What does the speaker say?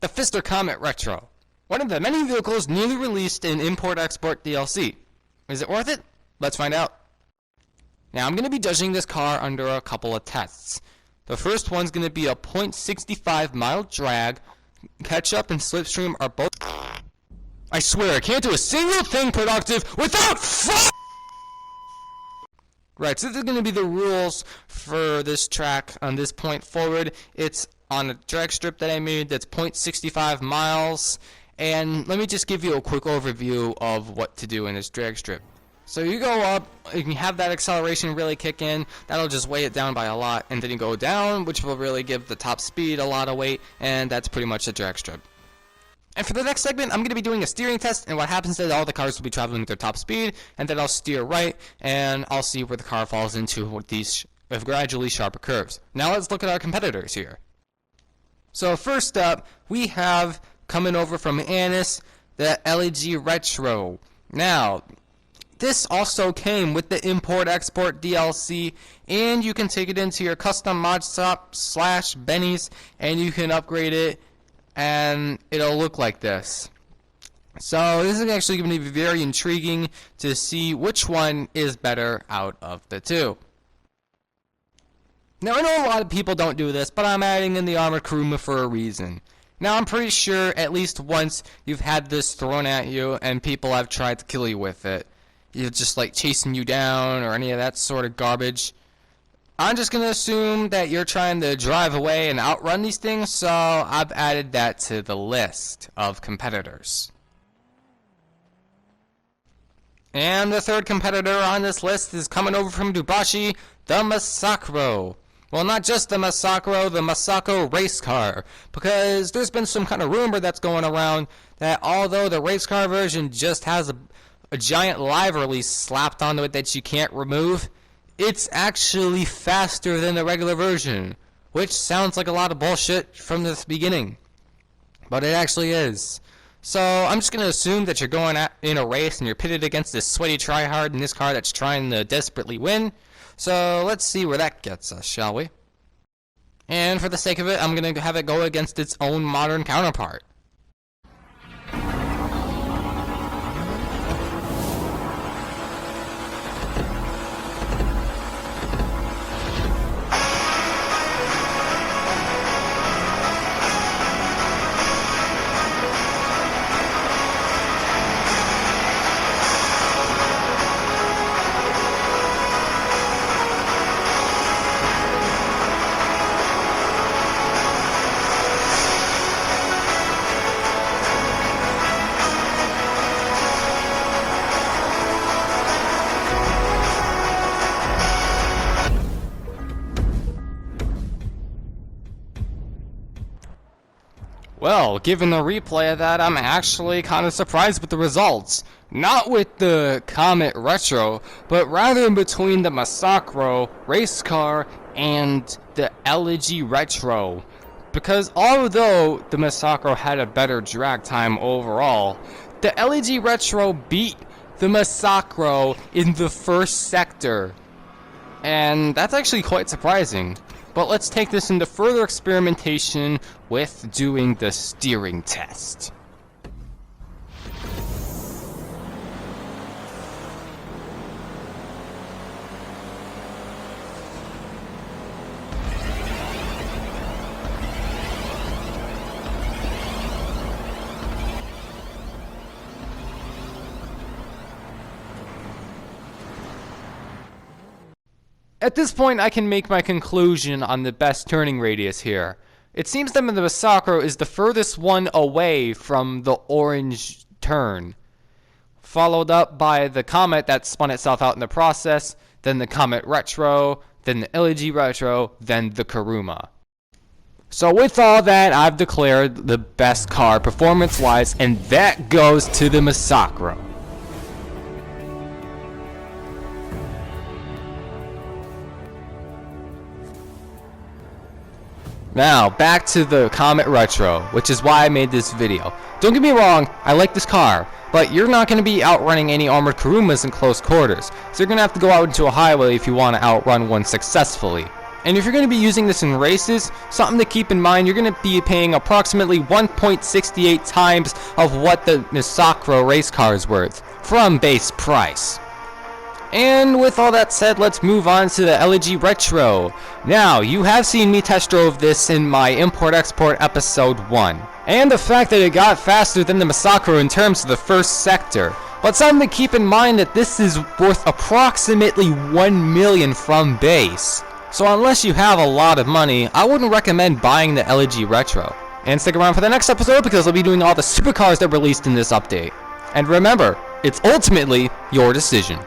The Pfister Comet Retro, one of the many vehicles newly released in Import-Export DLC. Is it worth it? Let's find out. Now I'm going to be judging this car under a couple of tests. The first one's going to be a 0.65 mile drag. Catch-up and slipstream are both... I swear, I can't do a single thing productive without Right, so this is going to be the rules for this track on this point forward. It's on a drag strip that I made that's 0.65 miles. And let me just give you a quick overview of what to do in this drag strip. So you go up, you can have that acceleration really kick in, that'll just weigh it down by a lot, and then you go down, which will really give the top speed a lot of weight, and that's pretty much a drag strip. And for the next segment, I'm going to be doing a steering test, and what happens is all the cars will be traveling at their top speed, and then I'll steer right, and I'll see where the car falls into with these gradually sharper curves. Now let's look at our competitors here. So first up, we have, coming over from Annis, the Elegy Retro. Now, this also came with the Import-Export DLC, and you can take it into your custom mod shop / Benny's, and you can upgrade it, and it'll look like this. So this is actually going to be very intriguing to see which one is better out of the two. Now I know a lot of people don't do this, but I'm adding in the Armored Crewman for a reason. Now I'm pretty sure at least once you've had this thrown at you and people have tried to kill you with it. You're just like chasing you down or any of that sort of garbage. I'm just going to assume that you're trying to drive away and outrun these things, so I've added that to the list of competitors. And the third competitor on this list is coming over from Dubashi, the Masako. Well, not just the Masako race car, because there's been some kind of rumor that's going around that although the race car version just has a giant live release slapped onto it that you can't remove, it's actually faster than the regular version, which sounds like a lot of bullshit from the beginning, but it actually is. So I'm just going to assume that you're going in a race and you're pitted against this sweaty tryhard in this car that's trying to desperately win. So let's see where that gets us, shall we? And for the sake of it, I'm going to have it go against its own modern counterpart. Well, given the replay of that, I'm actually kind of surprised with the results. Not with the Comet Retro, but rather in between the Masako race car and the Elegy Retro. Because although the Masako had a better drag time overall, the Elegy Retro beat the Masako in the first sector. And that's actually quite surprising. But let's take this into further experimentation with doing the steering test. At this point, I can make my conclusion on the best turning radius here. It seems that the Masako is the furthest one away from the orange turn, followed up by the Comet that spun itself out in the process, then the Comet Retro, then the Elegy Retro, then the Crewman. So with all that, I've declared the best car performance-wise, and that goes to the Masako. Now, back to the Comet Retro, which is why I made this video. Don't get me wrong, I like this car, but you're not going to be outrunning any armored Crewmans in close quarters, so you're going to have to go out into a highway if you want to outrun one successfully. And if you're going to be using this in races, something to keep in mind, you're going to be paying approximately 1.68 times of what the Masako race car is worth from base price. And with all that said, let's move on to the Elegy Retro. Now, you have seen me test drove this in my Import-Export episode 1. And the fact that it got faster than the Masako in terms of the first sector. But something to keep in mind that this is worth approximately 1 million from base. So unless you have a lot of money, I wouldn't recommend buying the Elegy Retro. And stick around for the next episode because I'll be doing all the supercars that were released in this update. And remember, it's ultimately your decision.